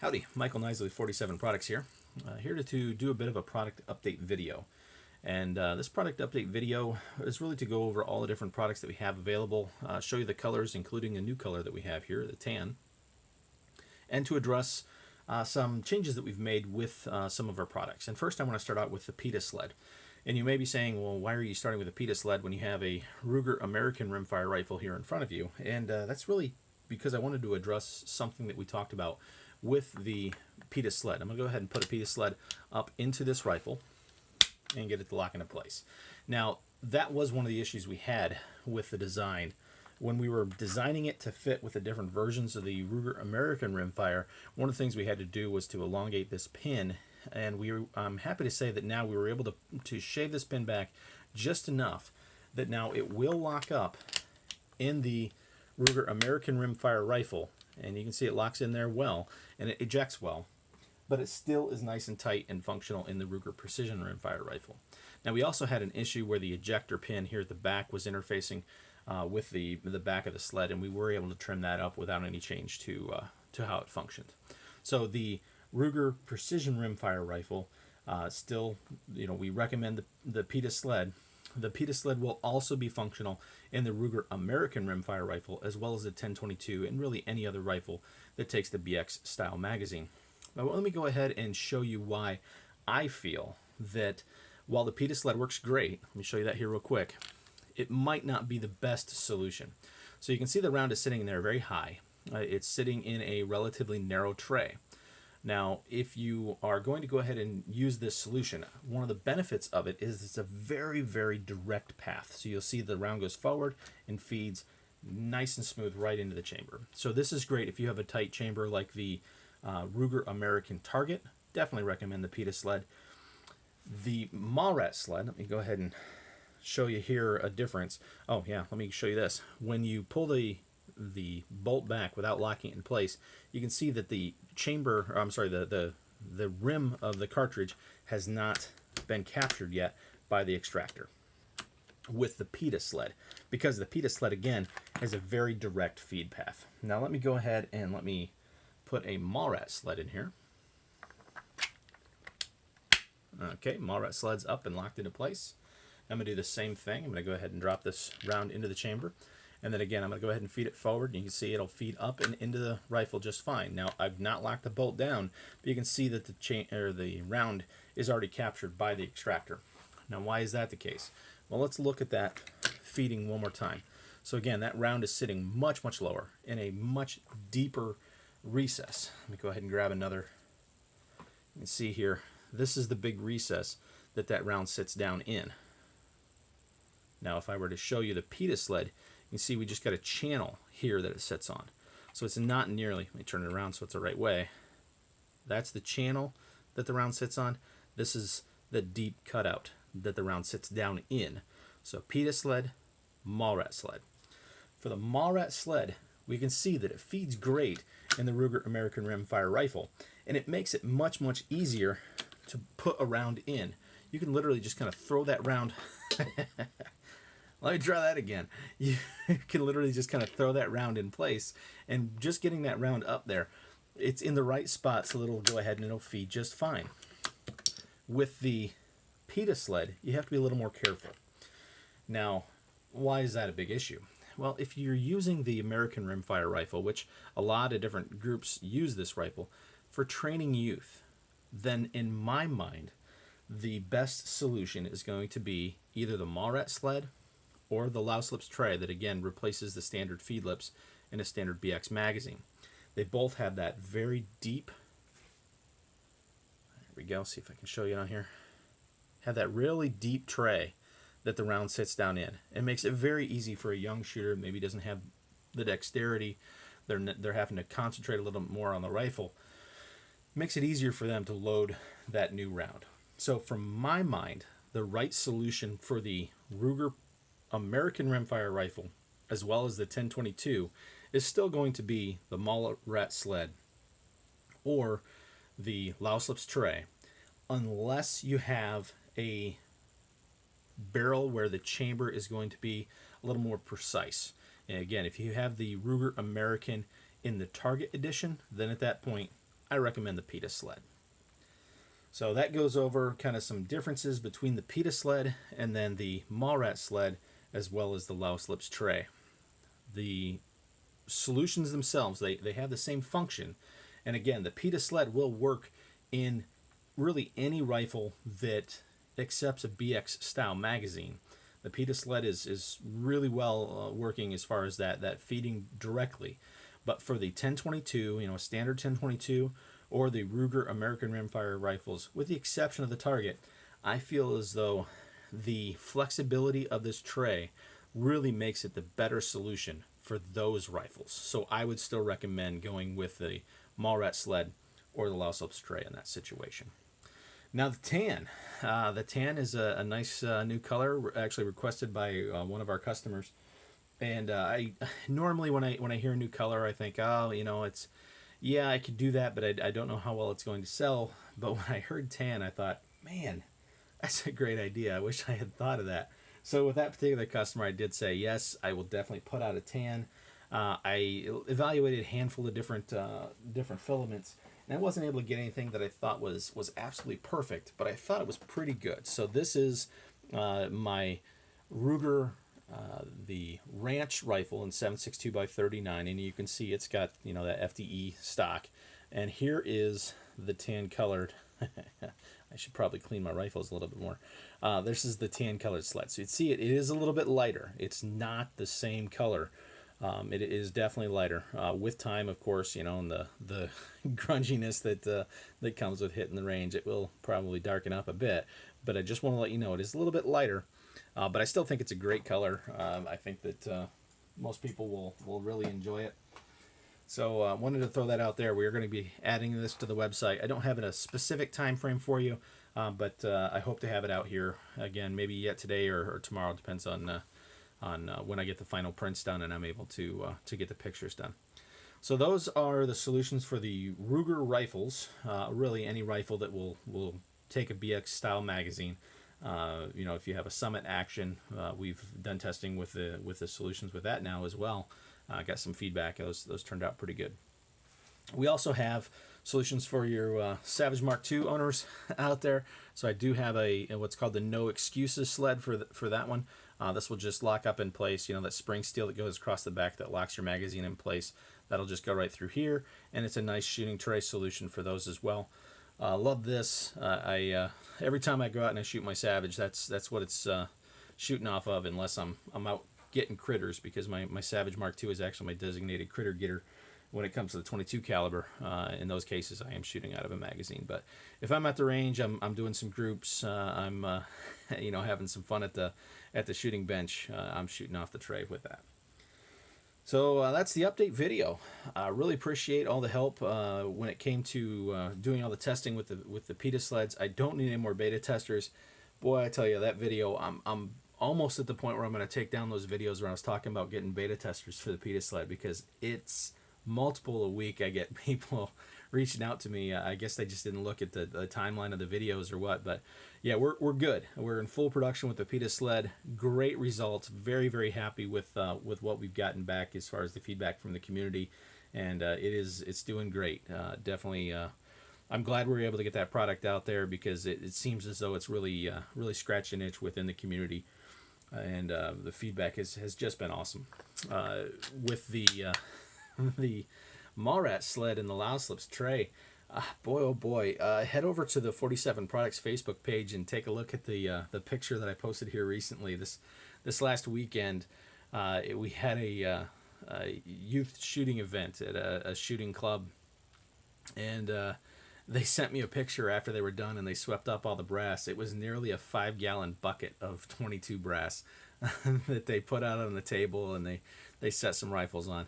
Howdy, Michael Knisley, 47 Products here. Here to do a bit of a product update video. And this product update video is really to go over all the different products that we have available, show you the colors, including a new color that we have here, the tan, and to address some changes that we've made with some of our products. And first I want to start out with the PITA Sled. And you may be saying, well, why are you starting with a PITA Sled when you have a Ruger American Rimfire Rifle here in front of you? And that's really because I wanted to address something that we talked about with the PITA Sled. I'm going to go ahead and put a PITA Sled up into this rifle and get it to lock into place. Now, that was one of the issues we had with the design. When we were designing it to fit with the different versions of the Ruger American Rimfire, one of the things we had to do was to elongate this pin, and I'm happy to say that now we were able to shave this pin back just enough that now it will lock up in the Ruger American Rimfire Rifle, and you can see it locks in there well, and it ejects well, but it still is nice and tight and functional in the Ruger Precision Rimfire Rifle. Now, we also had an issue where the ejector pin here at the back was interfacing with the back of the sled, and we were able to trim that up without any change to how it functioned. So the Ruger Precision Rimfire Rifle, still, we recommend the PITA Sled. The PITA Sled will also be functional in the Ruger American Rimfire Rifle, as well as the 1022, and really any other rifle that takes the BX style magazine. Now, let me go ahead and show you why I feel that while the PITA Sled works great, let me show you that here real quick, it might not be the best solution. So you can see the round is sitting there very high. It's sitting in a relatively narrow tray. Now, if you are going to go ahead and use this solution, one of the benefits of it is it's a very, very direct path. So you'll see the round goes forward and feeds nice and smooth right into the chamber. So this is great if you have a tight chamber like the Ruger American Target. Definitely recommend the PITA Sled. The Mallrat Sled, let me go ahead and show you here a difference. Oh yeah, let me show you this. When you pull the bolt back without locking it in place, you can see that the chamber, or I'm sorry, the rim of the cartridge has not been captured yet by the extractor with the PITA Sled, because the PITA Sled again has a very direct feed path. Now let me go ahead and let me put a Mallrat Sled in here. Okay, Mallrat Sled's up and locked into place. I'm going to do the same thing. I'm going to go ahead and drop this round into the chamber. And then again, I'm going to go ahead and feed it forward. And you can see it'll feed up and into the rifle just fine. Now, I've not locked the bolt down, but you can see that the round is already captured by the extractor. Now, why is that the case? Well, let's look at that feeding one more time. So again, that round is sitting much, much lower in a much deeper recess. Let me go ahead and grab another. You can see here, this is the big recess that round sits down in. Now, if I were to show you the PITA Sled, you can see we just got a channel here that it sits on. So it's not nearly, let me turn it around so it's the right way. That's the channel that the round sits on. This is the deep cutout that the round sits down in. So PITA Sled, Mallrat Sled. For the Mallrat Sled, we can see that it feeds great in the Ruger American Rimfire Rifle, and it makes it much, much easier to put a round in. You can literally just kind of throw that round. Let me try that again. You can literally just kind of throw that round in place, and just getting that round up there, it's in the right spot, so it'll go ahead and it'll feed just fine. With the PITA Sled, you have to be a little more careful. Now, why is that a big issue? Well, if you're using the American Rimfire Rifle, which a lot of different groups use this rifle, for training youth, then in my mind, the best solution is going to be either the Mallrat Sled or the Louse lips tray that again replaces the standard feed lips in a standard BX magazine. They both have that very deep, there we go, see if I can show you on here, have that really deep tray that the round sits down in. It makes it very easy for a young shooter, maybe doesn't have the dexterity, they're having to concentrate a little bit more on the rifle. It makes it easier for them to load that new round. So from my mind, the right solution for the Ruger American Rimfire Rifle, as well as the 1022, is still going to be the Mallrat Sled or the Louse lips tray, unless you have a barrel where the chamber is going to be a little more precise. And again, if you have the Ruger American in the Target edition, then at that point, I recommend the PITA Sled. So that goes over kind of some differences between the PITA Sled and then the Mallrat Sled, as well as the Louse Lips tray. The solutions themselves, they have the same function. And again, the PITA Sled will work in really any rifle that accepts a BX style magazine. The PITA Sled is really well working as far as that feeding directly. But for the 1022, a standard 1022, or the Ruger American Rimfire rifles, with the exception of the target, I feel as though the flexibility of this tray really makes it the better solution for those rifles. So I would still recommend going with the Mallrat Sled or the Louse Lips tray in that situation. Now the tan. The tan is a nice new color, actually requested by one of our customers. And I normally when I hear a new color, I think, oh, it's, yeah, I could do that, but I don't know how well it's going to sell. But when I heard tan, I thought, man, that's a great idea. I wish I had thought of that. So with that particular customer, I did say, yes, I will definitely put out a tan. I evaluated a handful of different filaments, and I wasn't able to get anything that I thought was absolutely perfect, but I thought it was pretty good. So this is my Ruger, the Ranch rifle in 7.62x39, and you can see it's got that FDE stock. And here is the tan colored. I should probably clean my rifles a little bit more. This is the tan colored sled. So you'd see it is a little bit lighter. It's not the same color. It is definitely lighter. With time, of course, and the grunginess that comes with hitting the range, it will probably darken up a bit. But I just want to let you know it is a little bit lighter. But I still think it's a great color. I think that most people will really enjoy it. So I wanted to throw that out there. We're going to be adding this to the website. I don't have a specific time frame for you, but I hope to have it out here again, maybe yet today or tomorrow. Depends on when I get the final prints done and I'm able to get the pictures done. So those are the solutions for the Ruger rifles. Really, any rifle that will take a BX style magazine. If you have a Summit Action, we've done testing with the solutions with that now as well. Got some feedback. Those turned out pretty good. We also have solutions for your Savage MKII owners out there. So I do have what's called the No Excuses sled for that one. This will just lock up in place. That spring steel that goes across the back that locks your magazine in place. That'll just go right through here, and it's a nice shooting tray solution for those as well. Love this. Every time I go out and I shoot my Savage, that's what it's shooting off of, unless I'm out getting critters, because my Savage MKII is actually my designated critter getter when it comes to the 22 caliber. In those cases, I am shooting out of a magazine. But if I'm at the range, I'm doing some groups. I'm having some fun at the shooting bench. I'm shooting off the tray with that. So that's the update video. I really appreciate all the help when it came to doing all the testing with the PITA sleds. I don't need any more beta testers. Boy, I tell you, that video, I'm almost at the point where I'm going to take down those videos where I was talking about getting beta testers for the PITA sled, because it's multiple a week. I get people reaching out to me. I guess they just didn't look at the timeline of the videos or what, but yeah, we're good. We're in full production with the PITA sled. Great results. Very, very happy with what we've gotten back as far as the feedback from the community, and it's doing great. Definitely. I'm glad we were able to get that product out there, because it seems as though it's really scratching an itch within the community. And the feedback has just been awesome. With the Mallrat sled and the Louse Lips tray, boy oh boy, head over to the 47 Products Facebook page and take a look at the picture that I posted here recently. This last weekend, we had a youth shooting event at a shooting club, and they sent me a picture after they were done, and they swept up all the brass. It was nearly a 5-gallon bucket of 22 brass that they put out on the table, and they set some rifles on.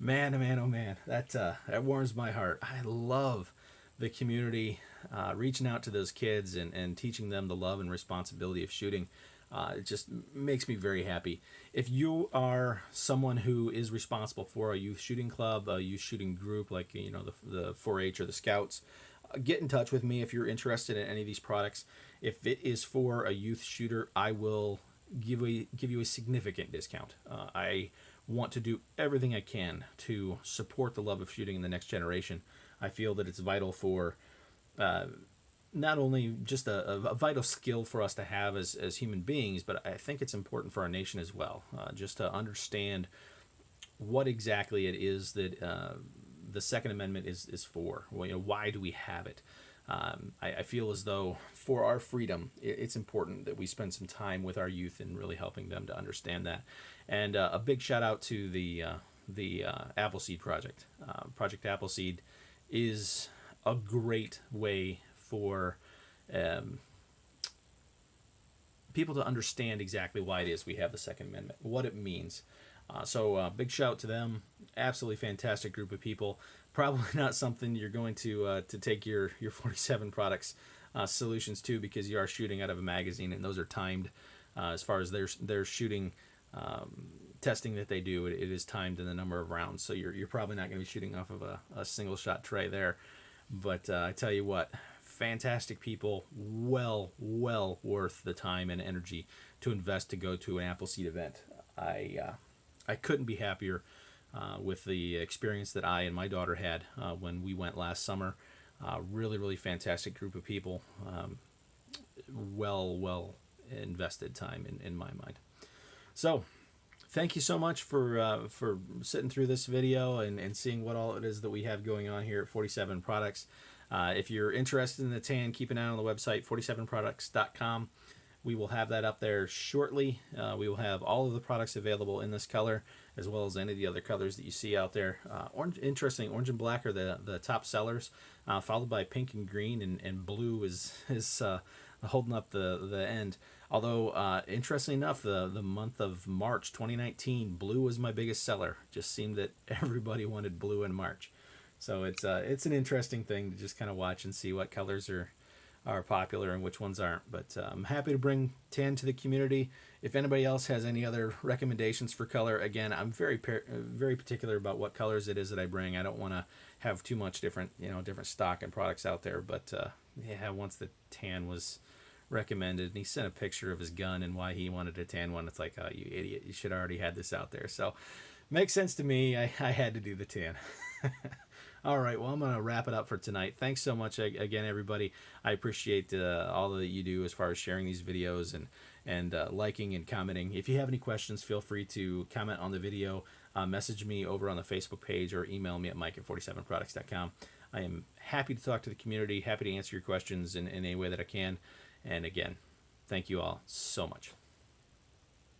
Man, oh man, oh man, that warms my heart. I love the community reaching out to those kids and teaching them the love and responsibility of shooting. It just makes me very happy. If you are someone who is responsible for a youth shooting club, a youth shooting group, like the 4-H or the Scouts, get in touch with me if you're interested in any of these products. If it is for a youth shooter, I will give you a significant discount. I want to do everything I can to support the love of shooting in the next generation. I feel that it's vital for not only just a vital skill for us to have as human beings, but I think it's important for our nation as well, just to understand what exactly it is that the Second Amendment is for. Well, why do we have it? I feel as though for our freedom, it's important that we spend some time with our youth and really helping them to understand that. And a big shout out to the Appleseed Project. Project Appleseed is a great way for people to understand exactly why it is we have the Second Amendment, what it means. So big shout out to them. Absolutely fantastic group of people. Probably not something you're going to take your 47 products solutions to, because you are shooting out of a magazine, and those are timed as far as their shooting testing that they do. It is timed in the number of rounds, so you're probably not going to be shooting off of a single shot tray there. But I tell you what, fantastic people, well worth the time and energy to invest to go to an Appleseed event. I couldn't be happier with the experience that I and my daughter had when we went last summer. Really fantastic group of people. Well invested time in my mind. So thank you so much for sitting through this video and seeing what all it is that we have going on here at 47 Products. If you're interested in the tan, keep an eye on the website, 47products.com. We will have that up there shortly. We will have all of the products available in this color, as well as any of the other colors that you see out there. Orange and black are the top sellers, followed by pink and green, and blue is holding up the end. Although, interestingly enough, the month of March 2019, blue was my biggest seller. Just seemed that everybody wanted blue in March. So it's an interesting thing to just kind of watch and see what colors are popular and which ones aren't. But I'm happy to bring tan to the community. If anybody else has any other recommendations for color, again, I'm very particular about what colors it is that I bring. I don't want to have too much different stock and products out there. But yeah, once the tan was recommended and he sent a picture of his gun and why he wanted a tan one, it's like, oh, you idiot, you should have already had this out there. So makes sense to me. I had to do the tan. All right, well, I'm going to wrap it up for tonight. Thanks so much again, everybody. I appreciate all that you do as far as sharing these videos and liking and commenting. If you have any questions, feel free to comment on the video, message me over on the Facebook page, or email me at mike@47products.com. I am happy to talk to the community, happy to answer your questions in any way that I can. And again, thank you all so much.